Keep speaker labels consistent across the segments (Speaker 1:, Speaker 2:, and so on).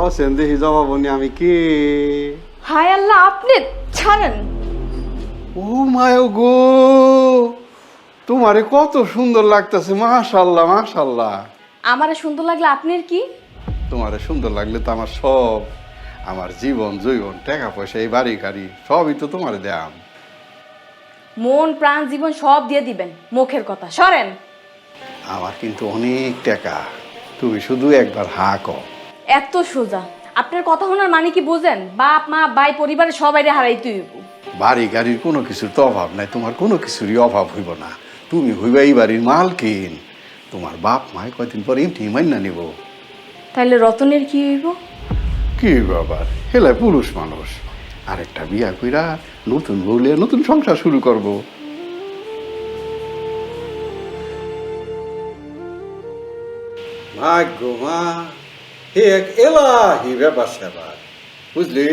Speaker 1: কছেন দেখি জবাবনি আমি কি?
Speaker 2: হায় আল্লাহ, আপনি ছাড়েন।
Speaker 1: ও মায় গো, তোমারে কত সুন্দর লাগতেছে, মাশাল্লাহ মাশাল্লাহ।
Speaker 2: আমারে সুন্দর লাগলে আপনার কি?
Speaker 1: তোমারে সুন্দর লাগলে তো আমার সব, আমার জীবন জৈবন টাকা পয়সা এই বাড়ি গাড়ি সবই তো তোমারে দেয়াম।
Speaker 2: মন প্রাণ জীবন সব দিয়ে দিবেন, মুখের কথা সরেন।
Speaker 1: আমার কিন্তু অনেক টাকা, তুমি শুধু একবার হা কও।
Speaker 2: এত সোজা? আপনার কথা শোনার মানে কি বোঝেন? বাপ মা ভাই পরিবারের সবাইরে হারাইতে হইব।
Speaker 1: বাড়ি গাড়ির কোনো কিছুর তো অভাব নাই, তোমার কোনো কিছুরই অভাব হইব না। তুমি হইবা এই বাড়ির মালকিন। তোমার বাপ মায় কয়দিন পর এমনি মাইনা নিব।
Speaker 2: তাইলে রতনের কি হইব?
Speaker 1: কি ব্যাপার, হেলায় পুরুষ মানুষ, আরেকটা বিয়া কইরা নতুন বউলে নতুন সংসার শুরু করব। ভাগ্য মা, হে এক এলাহি ব্যাপার স্যাপার, বুঝলি?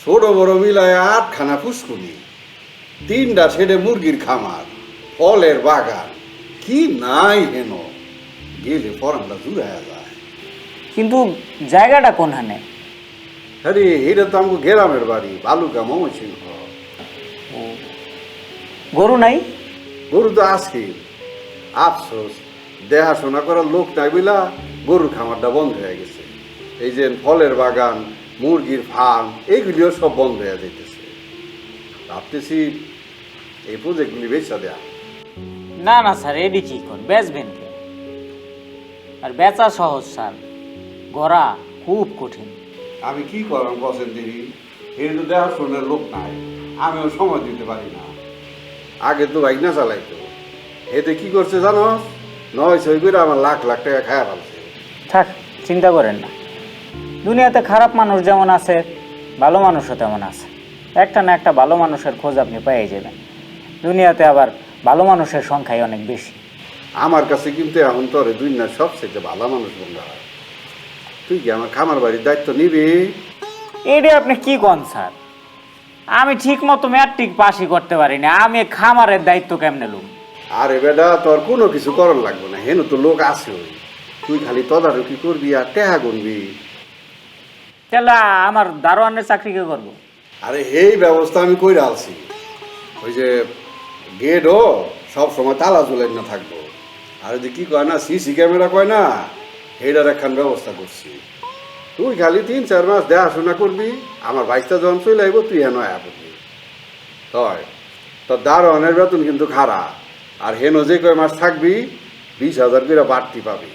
Speaker 1: ছোট বড় মিলায় 8খানা ফুসকুনি, 3টা ছেড়ে মুরগির খামার, ফলের বাগান, কি নাই হেন, গেলে পরানটা জুড়াইয়া যায়।
Speaker 3: কিন্তু জায়গাটা কোনখানে?
Speaker 1: আরে এটা তো আমাকে গ্রামের বাড়ি, বালুকা ময়মনসিংহ।
Speaker 3: গরু নাই?
Speaker 1: গরু তো আছে, আফসোস দেখাশোনা করার লোক নাই বইলা গরুর খামারটা বন্ধ হয়ে গেছে। এই যে ফলের বাগান, মুরগির ফার্ম, এইগুলিও সব বন্ধ হয়ে যাইতেছে। ভাবতেছি এই প্রজেক্টগুলি বেচা দেয়া।
Speaker 3: না না স্যার, এডি কি কর বেচবেন কে? আর বেচা সহজ স্যার, গড়া খুব কঠিন।
Speaker 1: আমি কি করলাম বসেন দিদি, এর তো দেখাশোনার লোক নাই, আমিও সময় দিতে পারি না। আগে তো বাইক না চালাইতো, এতে কি করছে জানো? 9 করে আমার লাখ লাখ টাকা খায়া ফেলছে।
Speaker 3: থাক, চিন্তা করেন না। দুনিয়াতে খারাপ মানুষ যেমন আছে, ভালো মানুষও তেমন আছে। একটা না একটা ভালো মানুষের খোঁজ আপনি পেয়ে যাবেন। দুনিয়াতে আবার ভালো মানুষের সংখ্যাই অনেক বেশি।
Speaker 1: আমার কাছে কিন্তু এখন তোর দুনিয়ার সবচেয়ে ভালো মানুষ বন্ধা হয়। তুই কি আমার খামার বাড়ির দায়িত্ব নিবি?
Speaker 3: এডি আপনি কি কন স্যার? আমি ঠিক মতো ম্যাট্রিক পাসই করতে পারি না, আমি খামারের দায়িত্ব কেমনে লুম?
Speaker 1: আরে বেটা, তোর কোনো কিছু করার লাগবে না, হেন তো লোক আছে। তুই খালি তদারকি করবি আর টেহা গুনবি।
Speaker 3: তাহলে আমার দারোয়ানের চাকরি কে করবো?
Speaker 1: আরে এই ব্যবস্থা আমি কইরা আলছি। ওই যে গেটও সব সময় তালা ঝুলাই না থাকবো। আর যে কি কয় না, সিসি ক্যামেরা কয় না, এইটার একখান ব্যবস্থা করছি। তুই খালি 3-4 মাস দেখাশোনা করবি, আমার বাইকটা যখন চলে আইব তুই হেন আয়া পড়বি। হয় তোর দারোয়ানের বেতন কিন্তু খারাপ, আর হেন যে কয় মাস থাকবি 20,000 করে বাড়তি পাবি।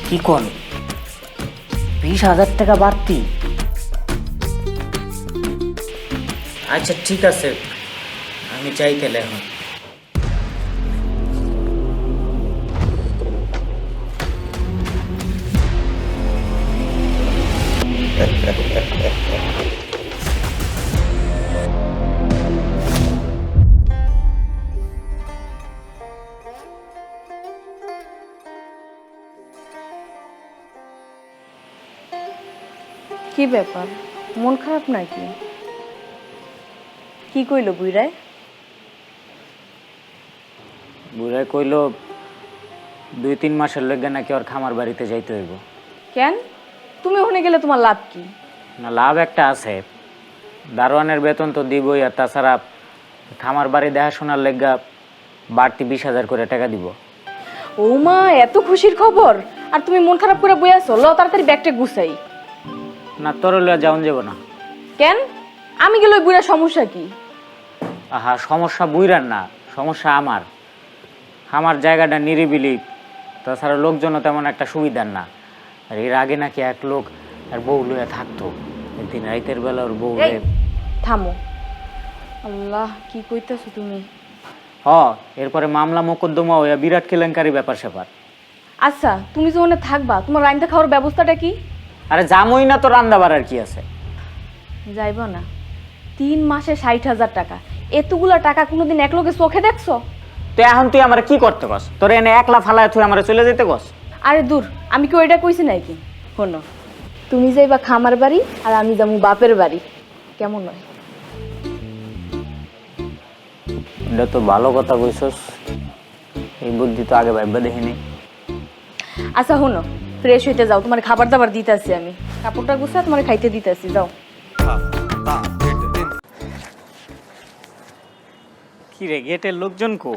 Speaker 3: কি কোন 20,000 টাকা বাড়তি? আচ্ছা ঠিক আছে, আমি চাই তাহলে এখন।
Speaker 2: কি ব্যাপার, মন খারাপ নাকি? কি কইলো বুইরায়?
Speaker 3: বুড়াই কইল 2-3 মাসের লেগে নাকি ওর খামার বাড়িতে যাইতে হইব।
Speaker 2: কেন? তুমি ওখানে গেলে তোমার লাভ কি?
Speaker 3: না, লাভ একটা আছে, দারোয়ানের বেতন তো দিবই, আর তাছাড়া খামার বাড়ি দেখাশোনার লেগা বাড়তি 20,000 করে টাকা দিব।
Speaker 2: ও মা, এত খুশির খবর! আর তুমি মন খারাপ করে বই আছো? ল তাড়াতাড়ি ব্যাগটা গুছাই।
Speaker 3: না, তোর লইয়া যাওন যাব না।
Speaker 2: কেন? আমি গেলে ওই বুড়া সমস্যা কি?
Speaker 3: আহা, সমস্যা বুইরার না, সমস্যা আমার। আমার জায়গাটা নিরিবিলি, তাছাড়া লোকজনও তেমন একটা সুবিধার না। আর এর আগে নাকি এক লোক আর বউ লইয়া থাকতো, একদিন রাইতের বেলা ওর বউ।
Speaker 2: এই, থামো। আল্লাহ, কি কইতাছো তুমি?
Speaker 3: এরপরে মামলা মোকদ্দমা হইয়া বিরাট কেলেঙ্কারি ব্যাপার স্যাপার।
Speaker 2: আচ্ছা, তুমি যে ওখানে থাকবা, তোমার রাইন্দা খাওয়ার ব্যবস্থাটা কি?
Speaker 3: আরে জামই না, তো রান্না বাড়ার কি আছে?
Speaker 2: যাইব না। 3 মাসে 60,000 টাকা, এতগুলা টাকা কোনোদিন এক লোকে চোখে দেখছো?
Speaker 3: তো এখন তুই আমার কি করতে কস? তোর এনে একলা ফালায় তুই আমার চলে যেতে কস?
Speaker 2: আরে দূর, আমি কি ওইটা কইছি নাকি? শোনো, তুমি যাইবা খামার বাড়ি আর আমি যাবো বাপের বাড়ি, কেমন নয়?
Speaker 3: এটা তো ভালো কথা কইছস, এই বুদ্ধি তো আগে ভাববা দেখিনি।
Speaker 2: আচ্ছা শোনো, ফ্রেশ হইতে যাও, তোমার খাবার দাবার দিতেছি আমি। কাপড়টা গুছা তোমার খাইতে দিতেছি, যাও।
Speaker 3: কি রে, গেটের লোকজন কো?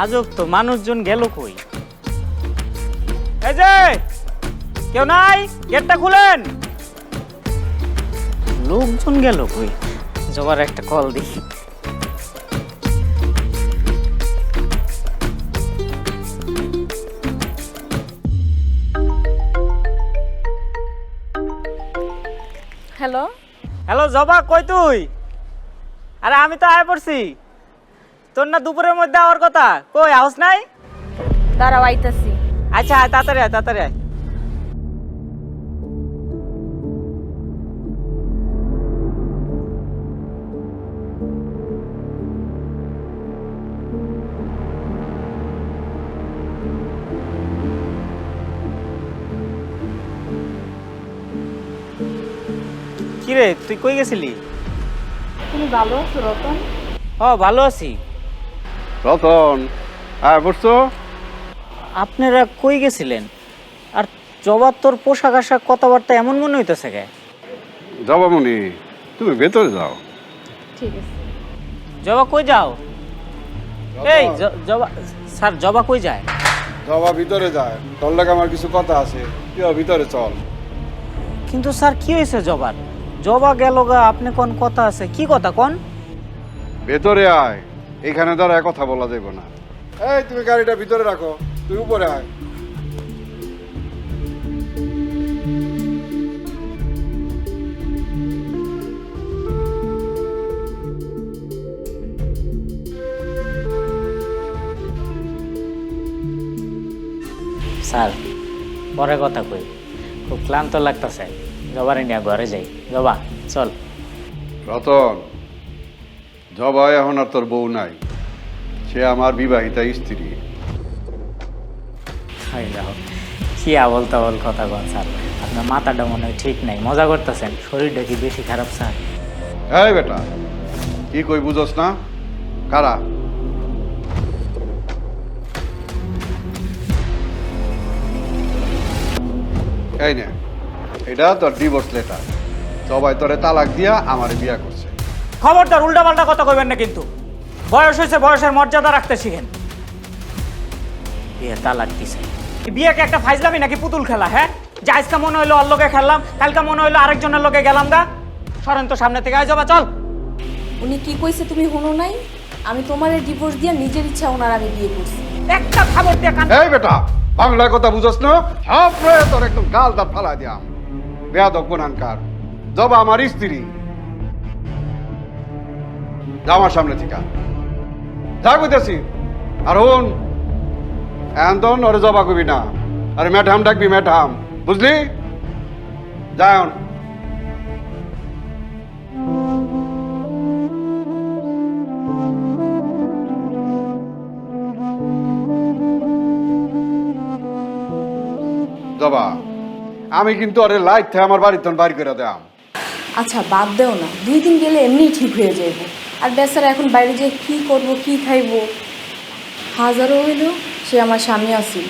Speaker 3: আজব তো, মানুষজন গেল কই? এই যে কেউ নাই, গেটটা খুলেন। লোকজন গেল কই? জবার একটা কল দিই।
Speaker 2: হ্যালো,
Speaker 3: হ্যালো জবা, কই তুই? আরে আমি তো আয় পড়ছি। তোর না দুপুরের মধ্যে আওয়ার কথা, কই হাউস নাই?
Speaker 2: দাঁড়াও আইতাছি।
Speaker 3: আচ্ছা আয়, তাড়াতাড়ি আয়, তাড়াতাড়ি আয়। কিরে, তুই কই গেছিলি?
Speaker 2: তুমি ভালো আছো রতন?
Speaker 3: ও ভালো আছি।
Speaker 1: রতন, হ্যাঁ বসছো?
Speaker 3: আপনারা কই গেছিলেন? আর জবার তোর পোশাক আশাক কথাবার্তা এমন মনে হইতেছে কে?
Speaker 1: জবামণি, তুমি ভেতরে যাও।
Speaker 2: ঠিক আছে।
Speaker 3: জবা কই যাও? এই জবা স্যার, জবা কই যায়?
Speaker 1: জবা ভিতরে যায়, তোর লাগে আমার কিছু কথা আছে, তুই ভিতরে চল।
Speaker 3: কিন্তু স্যার কি হয়েছে জবার? জবা গেল গা, আপনি কোন কথা আছে? কি কথা কোন?
Speaker 1: ভেতরে আয়, এখানে দাঁড়ায় কথা বলা যাবে না। এই তুমি গাড়িটা ভিতরে রাখো, তুই উপরে আয়।
Speaker 3: স্যার পরে কথা কই, খুব ক্লান্ত লাগতেছে। জবারে নিয়ে ঘরে যাই। জবা চল।
Speaker 1: রতন, জবা এখন আর তোর বউ নাই, সে আমার বিবাহিতা স্ত্রী।
Speaker 3: হাই যাও, কি আবল তাবল কথা কন স্যার। আপনার মাথাটা মনে হয় ঠিক নাই, মজা করতেছেন। শরীরটা কি বেশি খারাপ স্যার?
Speaker 1: এই বেটা, কি কই বুঝোস না? কারা? এই নে, এটা তোর ডিভোর্স লেটার। সবাই তোরে তালাক দিয়া আমারে বিয়া করছে।
Speaker 3: খবরদার উল্টা পাল্টা কথা কইবেন না কিন্তু। বয়স হয়েছে, বয়সের মর্যাদা রাখতে শিখেন। বিয়ে তালাক দিছে, বিয়েকে একটা ফাইজলামি নাকি পুতুল খেলা? হ্যাঁ, যে আজকে মনে হইলো ওর লোকে খেললাম, কালকে মনে হইলো আরেকজনের লোকে গেলাম গা। সরেন তো সামনে থেকে। আয় জবা চল।
Speaker 2: উনি কি কইছে তুমি শুনো নাই? আমি তোমারে ডিভোর্স দিয়া নিজের ইচ্ছা ওনার আমি বিয়ে করছি।
Speaker 3: একটা খবর দিয়ে কান।
Speaker 1: এই বেটা, বাংলায় কথা বুঝোস না? সব রয়ে তোর একদম গাল দাঁত ফালা দিয়াম। বেয়াদব গুনানকার। জবা আমার স্ত্রী। যা আমার সামনে থেকে, যা কইতেছি। আর হন, এখন ওরে জবা কবি না, আরে ম্যাডাম ডাকবি, ম্যাডাম, বুঝলি? যাও। জবা, আমি কিন্তু আরে লাইট থেকে আমার বাড়ির তখন বাড়ি করে দেয়াম।
Speaker 2: আচ্ছা বাদ দেও না, 2 দিন গেলে এমনিই ঠিক হয়ে যাইব। আর বেচারা এখন বাইরে যে কি করব, কি খাইব? হাজারও হইল সে আমার স্বামী আসিল।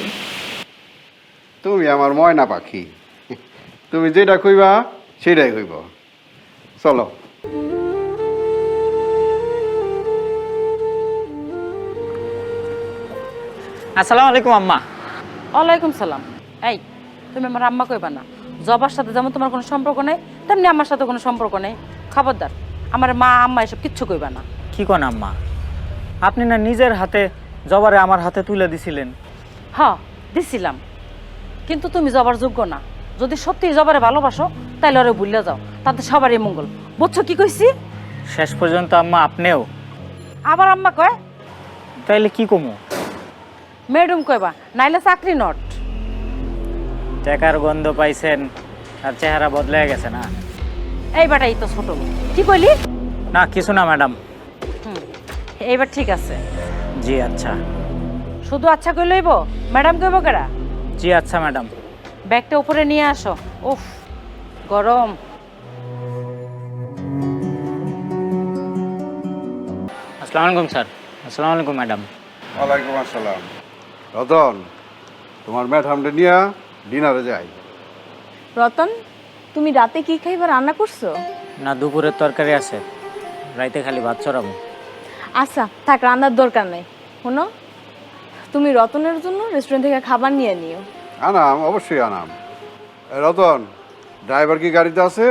Speaker 1: তুমি আমার ময়না পাখি, তুমি যেটা কইবা সেটাই কইব। চলো।
Speaker 3: আসসালামু আলাইকুম আম্মা।
Speaker 4: ওয়ালাইকুম সালাম। এই তুমি আমার আম্মা কইবা না। জবার সাথে যেমন তোমার কোনো সম্পর্ক নেই, তেমনি আমার সাথে কোনো সম্পর্ক নেই। খবরদার, আমার মা আম্মা এসব কিচ্ছু কইবা না।
Speaker 3: কি কোন আম্মা? আপনি না নিজের হাতে জবারে আমার হাতে তুলে দিছিলেন।
Speaker 4: হ, দিছিলাম, কিন্তু তুমি জবার যোগ্য না। যদি সত্যি জবারে ভালোবাসো তাইলে ওরে ভুলে যাও, তাতে সবারই মঙ্গল। বুঝছো কি কইছি?
Speaker 3: শেষ পর্যন্ত আম্মা আপনিও?
Speaker 4: আবার আম্মা কয়?
Speaker 3: তাইলে কি কমু?
Speaker 4: ম্যাডাম কইবা, নাইলে চাকরি নট।
Speaker 3: টাকার গন্ধ পাইছেন আর চেহারা বদলে গেছে না?
Speaker 4: এই বাটাই তো ছোট লোক। কি কইলি?
Speaker 3: না কিছু না ম্যাডাম।
Speaker 4: এইবার ঠিক আছে।
Speaker 3: জি আচ্ছা।
Speaker 4: শুধু আচ্ছা কই লইব? ম্যাডাম কইব কেডা?
Speaker 3: জি আচ্ছা ম্যাডাম।
Speaker 4: ব্যাগটা উপরে নিয়ে আসো। উফ, গরম।
Speaker 3: আসসালামু আলাইকুম স্যার। আসসালামু আলাইকুম ম্যাডাম।
Speaker 1: ওয়ালাইকুম আসসালাম। রতন, তোমার ম্যাডামটা নিয়ে ডিনারে যাই।
Speaker 2: রতন, তুমি রাতে কি খাইবা রান্না করছো?
Speaker 3: না, দুপুরের তরকারি আছে, রাইতে খালি ভাত চড়াবো।
Speaker 2: আচ্ছা থাক, রান্নার দরকার নেই। শোনো, তুমি রতনের জন্য রেস্টুরেন্ট থেকে খাবার নিয়ে নিও।
Speaker 1: আনাম, অবশ্যই আনাম। রতন, ড্রাইভার কি গাড়িতে আছে?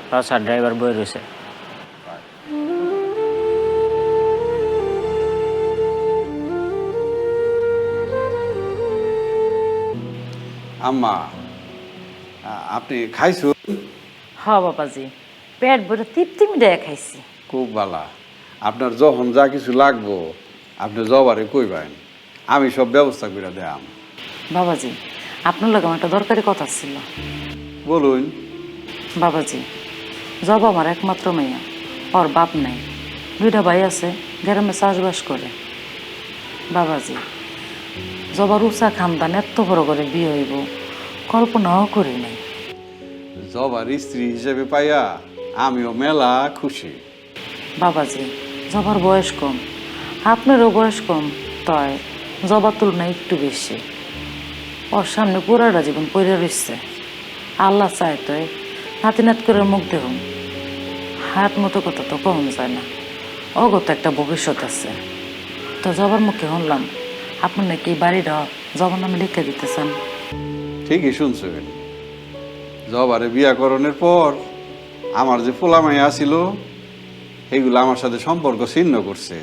Speaker 3: হ্যাঁ স্যার, ড্রাইভার বই রয়েছে।
Speaker 1: আম্মা, আপনি খাইছো?
Speaker 4: হ বাবাজি, পেট ভরে তৃপ্তি মিটাইয়া খাইছি।
Speaker 1: খুব ভালা। আপনার যখন যা কিছু লাগবো আপনি জবারে কইবেন, আমি সব ব্যবস্থা করে দেয়াম।
Speaker 4: বাবাজি, আপনার লগে আমার একটা দরকারি কথা ছিল।
Speaker 1: বলুন।
Speaker 4: বাবাজি, জব আমার একমাত্র মেয়া, ওর বাপ নাই। 2টা ভাই আছে, গ্রামে চাষবাস করে। বাবাজি, জবার উষা খানদান এত বড় করে বিয়ে হইব কল্পনাও করি নাই।
Speaker 1: জবার স্ত্রী হিসেবে পাইয়া আমিও মেলা খুশি।
Speaker 4: বাবাজি, জবার বয়স কম, আপনারও বয়স কম, তাই জবার তুলনায় একটু বেশি। ওর সামনে পুরাটা জীবন পড়ে রয়েছে। আল্লাহ চায় তো নাতি নাত করে মুখ দেখুন। হাত মতো কথা তো কম যায় না, অগত একটা ভবিষ্যৎ আছে। তো জবার মুখে শুনলাম আপনি নাকি এই বাড়িটা জবার নামে লিখে দিতেছেন।
Speaker 1: ঠিকই শুনছেন। জবারে বিয়াকরণের পর আমার যে পোলামাই আসিল এগুলো আমার সাথে সম্পর্ক ছিন্ন করছে।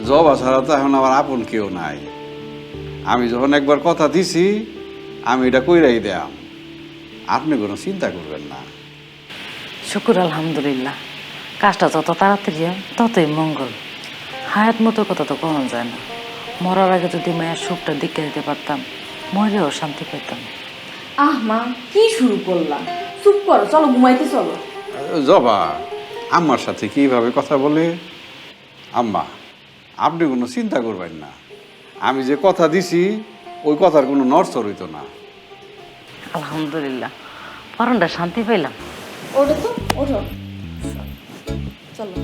Speaker 1: জবা ছাড়া তো এখন আমার আপন কেউ নাই। আমি যখন একবার কথা দিছি আমি এটা কইরাই দেয়াম, আপনি কোনো চিন্তা করবেন না।
Speaker 4: শুকুর আলহামদুলিল্লাহ, কাজটা যত তাড়াতাড়ি হয় ততই মঙ্গল। হায়াত মতো কথা তো কমন যায় না। মরার আগে যদি মায়ের সুখটা দিকে দিতে পারতাম, মরেও শান্তি পেতাম।
Speaker 2: আহ মা, কি শুরু করলাম? চুপ করো, চলো ঘুমাইতে চলো।
Speaker 1: জবা আম্মার সাথে কিভাবে কথা বলে। আম্মা, আপনি কোনো চিন্তা করবেন না, আমি যে কথা দিছি ওই কথার কোনো নড়চড় হইতো না।
Speaker 4: আলহামদুলিল্লাহ, পরনটা শান্তি পাইলাম।
Speaker 2: ওঠো তো, ওঠো, চলো।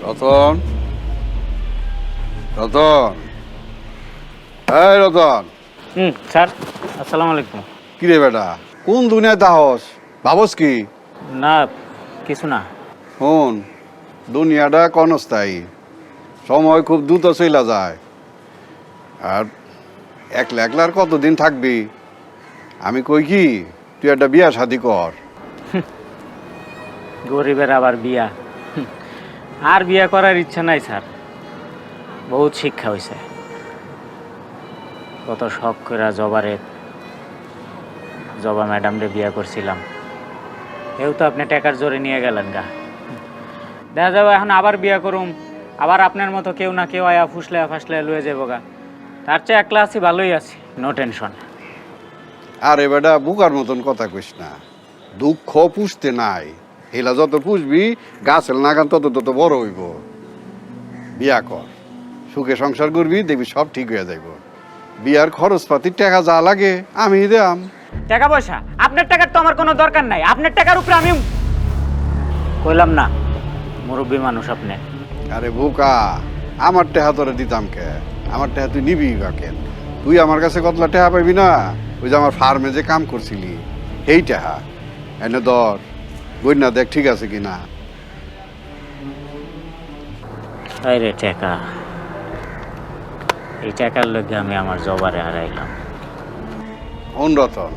Speaker 1: রতন, রতন, এই রতন।
Speaker 3: স্যার, আসসালামু আলাইকুম।
Speaker 1: কিরে বেটা, কোন দুনিয়ায় তাহস? ভাবস কি?
Speaker 3: না, কিছু না।
Speaker 1: শোন, দুনিয়াটা ক্ষণস্থায়ী, সময় খুব দ্রুত চইলা যায়। আর একলা একলা আর কতদিন থাকবি? আমি কই কি, তুই একটা বিয়া শাদি কর।
Speaker 3: গরিবের আবার বিয়া? আর বিয়া করার ইচ্ছা নাই স্যার, বহুত শিক্ষা হয়েছে। কত শখ করে জবা ম্যাডামরে বিয়া করছিলাম, এও তো আপনি টাকার জোরে নিয়ে গেলেন গা। দেখা যাবে এখন আবার বিয়া করুম, আবার আপনার মতো কেউ না কেউ আয়া ফুসলে ফাসলে লুয়ে যাবো গা। তার চেয়ে একলা আছি, ভালোই আছি, নো টেনশন।
Speaker 1: আরে বেটা, বুকার মতন কথা কইস না। দুঃখ পুষতে নাই, হেলা যত পুষবি গাছের নাগান তত তত বড় হইব। বিয়া কর, সুখে সংসার করবি, দেখবি সব ঠিক হয়ে যাইব। বিয়ার খরচপাতির টাকা যা লাগে আমি দেয়াম।
Speaker 3: টাকা পয়সা? আপনার টাকার তো আমার কোনো দরকার নাই। আপনার টাকার উপরে আমি কইলাম না, মুরব্বী মানুষ আপনি।
Speaker 1: আরে বোকা, আমার টেহা তোরে দিতাম কে? আমার টেহা তুই নিবি বা কেন? তুই আমার কাছে কতলা টেহা পাইবি না? ওই যে আমার ফার্মে যে কাম করছিলি সেই টেহা এনে ধর, বন্যা দেখ ঠিক আছে কিনা।
Speaker 3: আরে টাকা, এই টাকার লগে আমি আমার জবারে হারাইলাম।
Speaker 1: অনুরতন,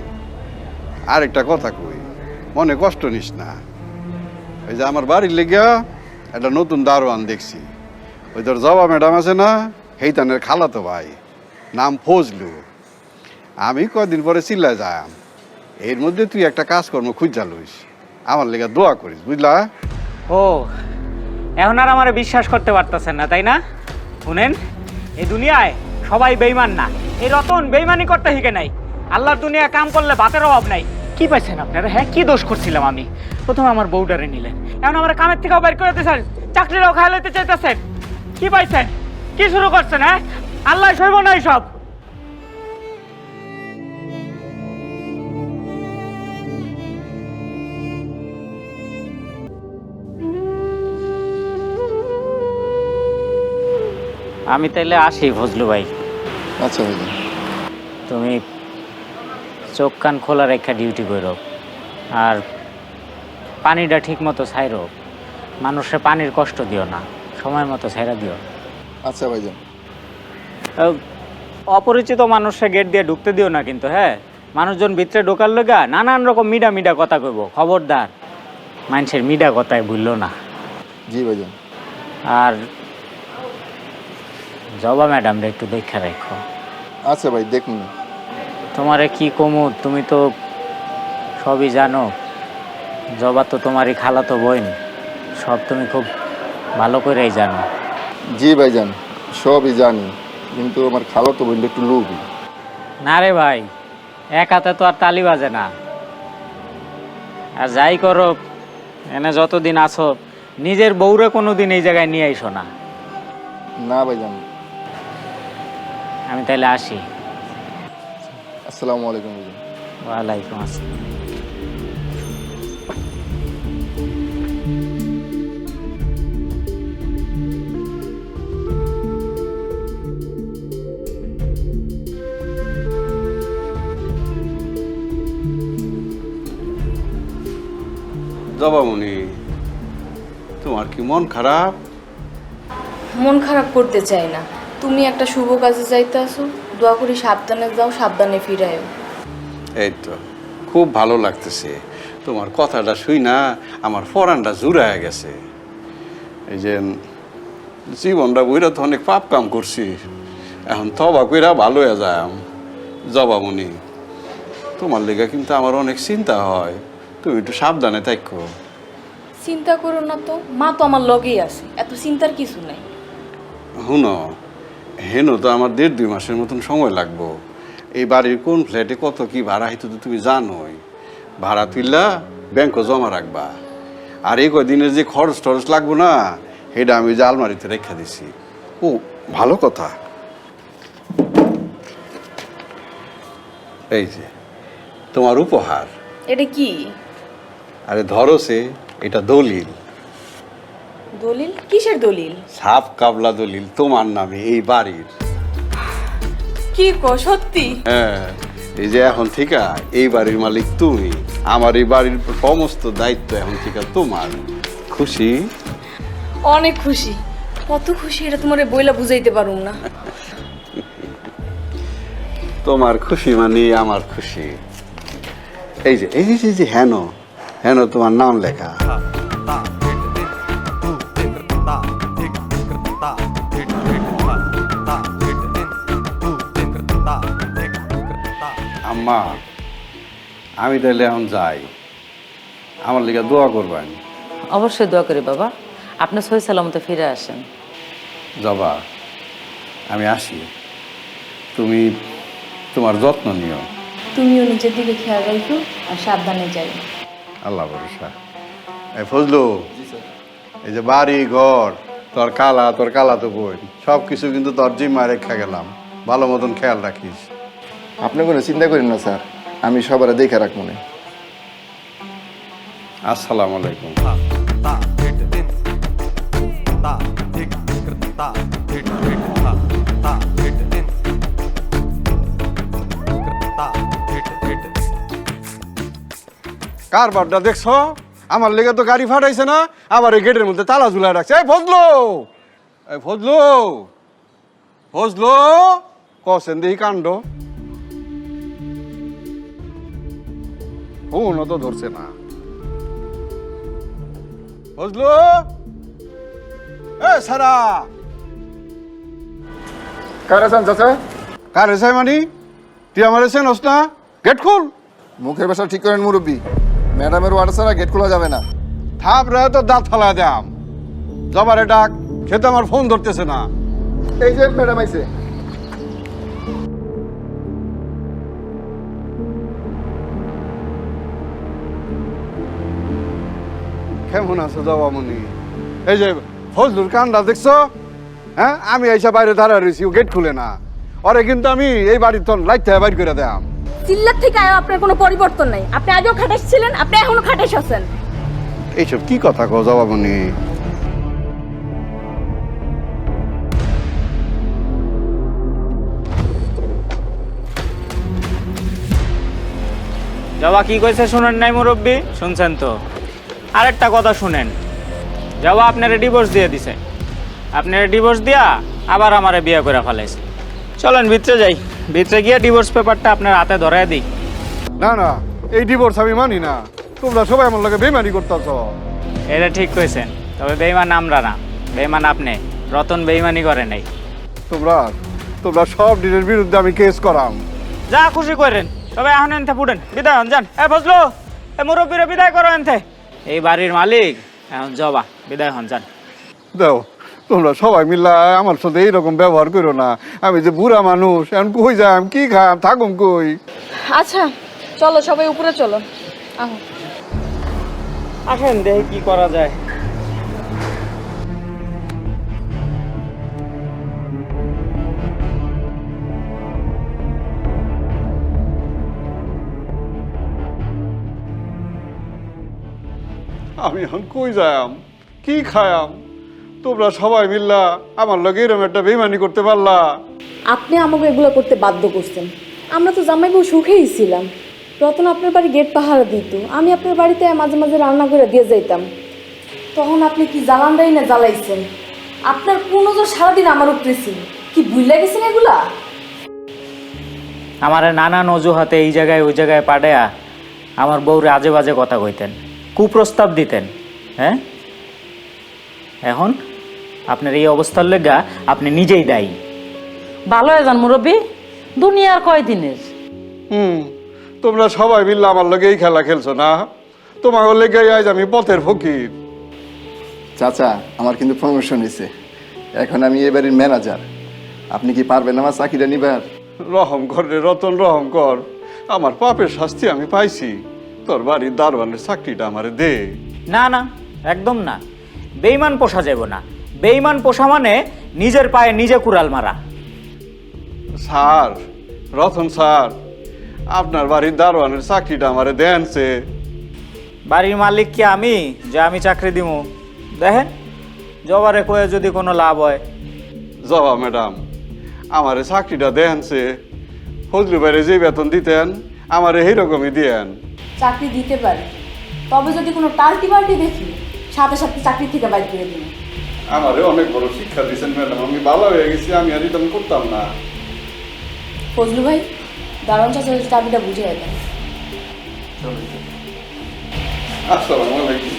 Speaker 1: আরেকটা কথা কই, মনে কষ্ট নিস না। ওই যে আমার বাড়ির লেগা একটা নতুন দারোয়ান দেখছি। ওই তোর জবা ম্যাডাম আছে না, হেইতানের খালাতো ভাই, নাম ফজলু। আমি কয়দিন পরে চিল্লা যাই, এর মধ্যে তুই একটা কাজকর্ম খুঁজা লইস, আমার লেগা দোয়া করিস, বুঝলা?
Speaker 3: ও, এখন আর আমার বিশ্বাস করতে পারতেছেন না, তাই না? শুনেন, এই দুনিয়ায় সবাই বেইমান না। এই রতন বেইমানি করতে শিখে নাই। আল্লাহর দুনিয়া কাম করলে ভাতের অভাব নাই। কি পাইছেন আপনারা? হ্যাঁ, কি দোষ করছিলাম আমি? প্রথমে আমার বউডারে নিলেন, এখন আমার কামের থেকেও বের করে দিয়েছেন, চাকরিটাও খাই লইতে চাইতেছেন। কি পাইছেন? কি শুরু করছেন? হ্যাঁ, আল্লাহ সইব না সব। আমি তাইলে আসি ফজলু ভাই।
Speaker 5: আচ্ছা ভাইজান।
Speaker 3: তুমি চোখ কান খোলা রেখা ডিউটি করো, আর পানিটা ঠিক মতো ছাইরো। মানুষের পানির কষ্ট দিও না, সময় মতো ছাইরা দিও।
Speaker 5: আচ্ছা ভাইজান।
Speaker 3: অপরিচিত মানুষে গেট দিয়ে ঢুকতে দিও না কিন্তু, হ্যাঁ। মানুষজন ভিতরে ঢোকার লগা নানান রকম মিডা মিডা কথা কইব, খবরদার মানুষের মিডা কথায় ভুললো না।
Speaker 5: জি ভাইজান।
Speaker 3: আর জবা ম্যাডামরা একটু দেখা রাখো।
Speaker 5: আচ্ছা ভাই, দেখুন।
Speaker 3: তোমারে কি কমু, তুমি তো সবই জানো। জবা তো তোমারই খালাতো বোন, সব তুমি খুব ভালো করেই জানো।
Speaker 5: জি ভাইজান, সবই জানি, কিন্তু আমার খালাতো বোনটা একটু লোভী।
Speaker 3: না রে ভাই, এক হাতে তো আর তালি বাজে না। আর যাই করো, এনে যতদিন আছো নিজের বউরে কোনোদিন এই জায়গায় নিয়ে আইসো না।
Speaker 5: না ভাইজান।
Speaker 3: আমি তাইলে আসি।
Speaker 5: আসসালামু আলাইকুম ভাইজান।
Speaker 3: ওয়ালাইকুম আসসালাম।
Speaker 1: জবামণি, তোমার কি মন খারাপ?
Speaker 2: মন খারাপ করতে চাই না, তুমি একটা শুভ কাজে যাইতে আসো, দোয়া করি সাবধানে যাও, সাবধানে ফিরায়ও।
Speaker 1: এই তো খুব ভালো লাগতেছে, তোমার কথাটা শুই না আমার ফরানটা জুড়ায় গেছে। এই যে জীবনটা বইরা তো অনেক পাপ কাম করছি, এখন তবা কইরা ভালো হয়ে যায়। জবামণি, তোমার লেগে কিন্তু আমার অনেক চিন্তা হয়, তুমি একটু সাবধানে থাকো।
Speaker 2: চিন্তা করো না তো, মা তো আমার লগেই আছে, এত চিন্তার কিছু নাই।
Speaker 1: হুনো, হেনো তো আমার 1.5-2 মাসের মতন সময় লাগবো। এই বাড়ির কোন ফ্ল্যাটে কত কি ভাড়া হইতো তো তুমি জানোই। ভাড়া তুললা ব্যাংকে জমা রাখবা, আর এই কদিনের যে খরচ টরচ লাগবো না, সেটা আমি যে আলমারিতে রেখা দিছি। ও ভালো কথা, এই যে তোমার উপহার।
Speaker 2: এটা কি?
Speaker 1: আরে ধরো, সে এটা দলিল।
Speaker 2: দলিল? কিসের দলিল?
Speaker 1: সাফ কাবলা দলিল তোমার নামে এই বাড়ির।
Speaker 2: কি কো, সত্যি?
Speaker 1: হ্যাঁ, এই যে এখন থেকে এই বাড়ির মালিক তুমি, আমার এই বাড়ির সমস্ত দায়িত্ব এখন থেকে তোমার। খুশি?
Speaker 2: অনেক খুশি, কত খুশি এটা তোমারে বইলা বুঝাইতে পারুম না।
Speaker 1: তোমার খুশি মানে আমার খুশি। এই যে এই যে এই যে হেন হেন তোমার নাম লেখা। আম্মা, আমি তাহলে এখন যাই, আমার লেগে দোয়া করবেন।
Speaker 4: অবশ্যই দোয়া করি বাবা, আপনি সহি সালামতে ফিরে আসেন।
Speaker 1: জবা, আমি আসি, তুমি তোমার যত্ন নিও।
Speaker 2: তুমিও নিজের দিকে খেয়াল রাখো আর সাবধানে যাই।
Speaker 1: আল্লাহ ভরসা। এই ফজলু, এই যে বাড়ি ঘর, তোর কালা তো বই, সব কিছু কিন্তু তোর জিম্মায় রেখা গেলাম, ভালো মতন খেয়াল রাখিস।
Speaker 5: আপনি কোনো চিন্তা করেন না স্যার, আমি সবার দেখে রাখবো না।
Speaker 1: আসসালামু আলাইকুম। কারবারটা দেখছো? আমার লেগে তো গাড়ি ফাটাইছে না, আবার এই গেটের মধ্যে তালা ঝুলাই রাখছে। এই ফজলু, এই ফজলু, ফজলু, কছেন দেখি কাণ্ড। ফোনও তো ধরছে না। ফজলু, এ সারা,
Speaker 5: কার আছেন চাচা?
Speaker 1: কার এসে মানি? তুই আমার এসে নস না? গেট খুল।
Speaker 5: মুখের ভাষা ঠিক করেন মুরব্বী, ম্যাডামের ওয়ার্ড ছাড়া গেট খোলা যাবে না।
Speaker 1: থাপ রে তো দাঁত ফালা দাম। জবারে ডাক, সে তো আমার ফোন ধরতেছে না।
Speaker 5: এই যে ম্যাডাম আইছে।
Speaker 1: কেমন আছো জবামণি? এই যে ফজলুর কান্দা দেখছো? হ্যাঁ, আমি এইসব বাইরে দাঁড়া রয়েছি, ও গেট খুলে না। ওরে কিন্তু আমি এই বাড়ির তো লাইট থেকে বাইর করে দেয়াম।
Speaker 2: চিল্লার থেকে আয়ো, আপনার কোনো পরিবর্তন নাই। আপনি আগেও খাটাস ছিলেন, আপনি এখনো খাটাস আছেন।
Speaker 1: এইসব কি কথা কও জবামণি?
Speaker 3: জবা কি কইছে শুনেন নাই মুরব্বী? শুনছেন তো? আরেকটা কথা শুনেন, জবা আপনারে ডিভোর্স দিয়ে দিছে, আপনারে ডিভোর্স দিয়া আবার আমারে বিয়ে করে ফেলাইছে। চলেন ভিতরে যাই, ভিতরে গিয়ে ডিভোর্স পেপারটা আপনার হাতে ধরায় দিই।
Speaker 1: না না, এই ডিভোর্স আমি মানি না। তোমরা সবাই আমার লগে বেইমানি করতেছ।
Speaker 3: এটা ঠিক কইছেন, তবে বেইমান আমরা না, বেইমান আপনি। রতন বেইমানি করে নাই।
Speaker 1: তোমরা তোমরা সব ডিলের বিরুদ্ধে আমি কেস করাম।
Speaker 3: যা খুশি করেন, তবে এখন এনতে ফুটেন, বিদায় হন যান। এ ফজলু, এ মুরব্বীরে বিদায় করো এনতে। এই বাড়ির মালিক এখন জবা, বিদায় হন যান।
Speaker 1: দাও, তোমরা সবাই মিল্লা আমার সাথে এইরকম ব্যবহার করো না। আমি যে বুড়া মানুষ, এখন কই যাম, কি খাম, থাকুম কই?
Speaker 2: আচ্ছা চলো সবাই উপরে চলো। আহ
Speaker 3: আসেন দেখি কি করা যায়।
Speaker 1: আমি এখন কই যাম, কি খায়াম? তোমরা সবাই মিল্লা আমার লগে এরকম একটা বেইমানি করতে পারলা?
Speaker 2: আপনি আমাকে এগুলো করতে বাধ্য করছেন। আমরা তো জামাই বউ সুখেই ছিলাম। রতন আপনার বাড়ি গেট পাহারা দিত, আমি আপনার বাড়িতে মাঝে মাঝে রান্না করে দিয়ে যাইতাম। তখন আপনি কি জ্বালানটাই না জ্বালাইছেন। আপনার কোন নজর সারাদিন আমার উপরে ছিল, কি ভুলে গেছেন এগুলা?
Speaker 3: আমার নানান অজুহাতে এই জায়গায় ওই জায়গায় পাঠায়া আমার বউরে আজে বাজে কথা কইতেন, কুপ্রস্তাব দিতেন। হ্যাঁ, এখন আপনার এই অবস্থার লেগা আপনি নিজেই দায়ী।
Speaker 4: ভালো হয়ে যান মুরব্বী, দুনিয়ার কয়দিনের।
Speaker 1: তোমরা সবাই মিল্লা আমার লগে এই খেলা খেলছো না? তোমার লেগে আজ আমি পথের ফকির।
Speaker 5: চাচা, আমার কিন্তু প্রমোশন হয়েছে, এখন আমি এ বাড়ির ম্যানেজার। আপনি কি পারবেন আমার চাকরিটা নিবার?
Speaker 1: রহম কর রে রতন, রহম কর। আমার পাপের শাস্তি আমি পাইছি। তোর বাড়ির দারোয়ানের চাকরিটা আমারে দে।
Speaker 3: না না, একদম না। বেইমান পোষা যাব না। বেইমান পোষা মানে নিজের পায়ে নিজে কুড়াল মারা।
Speaker 1: স্যার, রতন স্যার, আপনার বাড়ির দারোয়ানের চাকরিটা আমারে দেনছে।
Speaker 3: বাড়ির মালিক কি আমি যে আমি চাকরি দিব? দেখেন, জবারে কয়ে যদি কোনো লাভ হয়।
Speaker 1: জবা ম্যাডাম, আমারে চাকরিটা দেনছে। ফজলু ভাইরে যে বেতন দিতেন আমারে এইরকমই দিয়েন।
Speaker 2: চাকরি দিতে পারে, তবে যদি কোনো টাল্টি বাল্টি দেখি সাথে সাথে চাকরি থেকে বাইর করে দিন।
Speaker 1: আমারে অনেক বড় শিক্ষা দিয়েছেন ম্যাডাম, আমি ভালো হয়ে গেছি। আমি আর রিটার্ন করতাম না।
Speaker 2: ফজলু ভাই, দারুণ চাচার চাবিটা বুঝিয়ে দেন।
Speaker 1: আসসালামু আলাইকুম।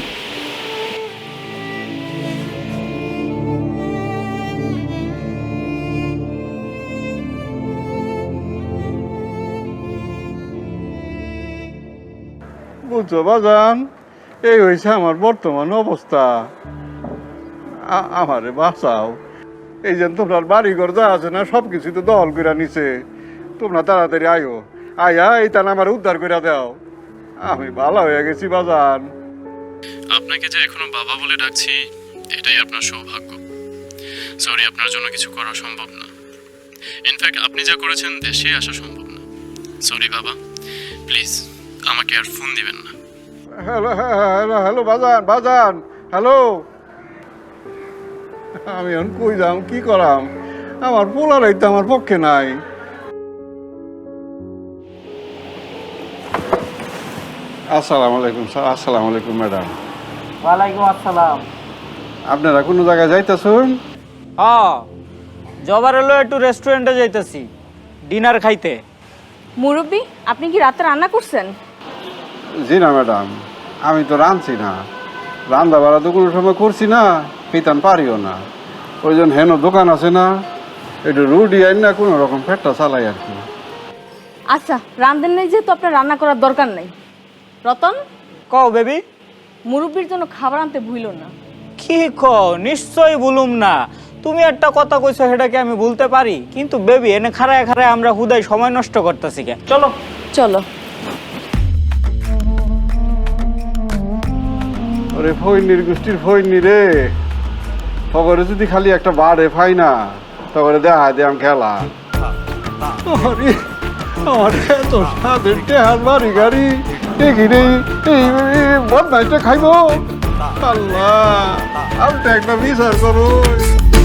Speaker 1: বুঝছো বাজান, এই হয়েছে আমার বর্তমান অবস্থা। আমারে বাঁচাও। এই যে তোমার বাড়িঘর যা আছে না, সব কিছু তো দখল করে নিছে। তোমরা তাড়াতাড়ি আয়ো, আয়া এই তান আমার উদ্ধার করে দাও। আমি ভালো হয়ে গেছি বাজান।
Speaker 6: আপনাকে যে এখনো বাবা বলে ডাকছি, এটাই আপনার সৌভাগ্য। সরি, আপনার জন্য কিছু করা সম্ভব না। ইনফ্যাক্ট আপনি যা করেছেন দেশে আসা সম্ভব না। সরি বাবা, প্লিজ আমাকে আর ফোন দিবেন না।
Speaker 1: হ্যালো হ্যালো হ্যালো বাজান, বাজান, হ্যালো। আমি এখন কই যাম, কি করাম? আমার পোলারাই তো আমার পক্ষে নাই। আসসালামু আলাইকুম স্যার। আসসালামু আলাইকুম ম্যাডাম।
Speaker 3: ওয়ালাইকুম আসসালাম।
Speaker 1: আপনারা কোনো জায়গায় যাইতেছেন?
Speaker 3: হ্যাঁ, জবার হলো একটু রেস্টুরেন্টে যাইতেছি ডিনার খাইতে।
Speaker 2: মুরব্বী, আপনি কি রাতে রান্না করছেন?
Speaker 1: জি না ম্যাডাম, আমি তো রাঁধছি না। রান্না বাড়া তো কোনো সময় করছি না, পিতান পারিও না। ওই জন্য হেন দোকান আছে না, একটু রুটি আইন না কোনো রকম পেটটা চালাই আর কি।
Speaker 2: আচ্ছা, রান্ধেন নেই যেহেতু আপনার রান্না করার দরকার নেই। রতন,
Speaker 3: কও বেবি।
Speaker 2: মুরব্বীর জন্য খাবার আনতে ভুইল না।
Speaker 3: কি কও? নিশ্চয়ই বলুম না। তুমি একটা কথা কইছো, সেটাকে আমি বলতে পারি? কিন্তু বেবি, এনে খাড়ায় খাড়ায় আমরা হুদাই সময় নষ্ট করতেছি কে? চলো
Speaker 2: চলো।
Speaker 1: ওরে ফইনির গোষ্ঠীর ফইনি রে, খবরে যদি খালি একটা বাড়ে পাই না, তারপরে দেখা দিয়াম খেলা। আমার এত সাদের টেহার বাড়ি গাড়ি এগিরে এই বদমাইটা খাইব। আল্লাহ, আমি তো একটা বিচার করো।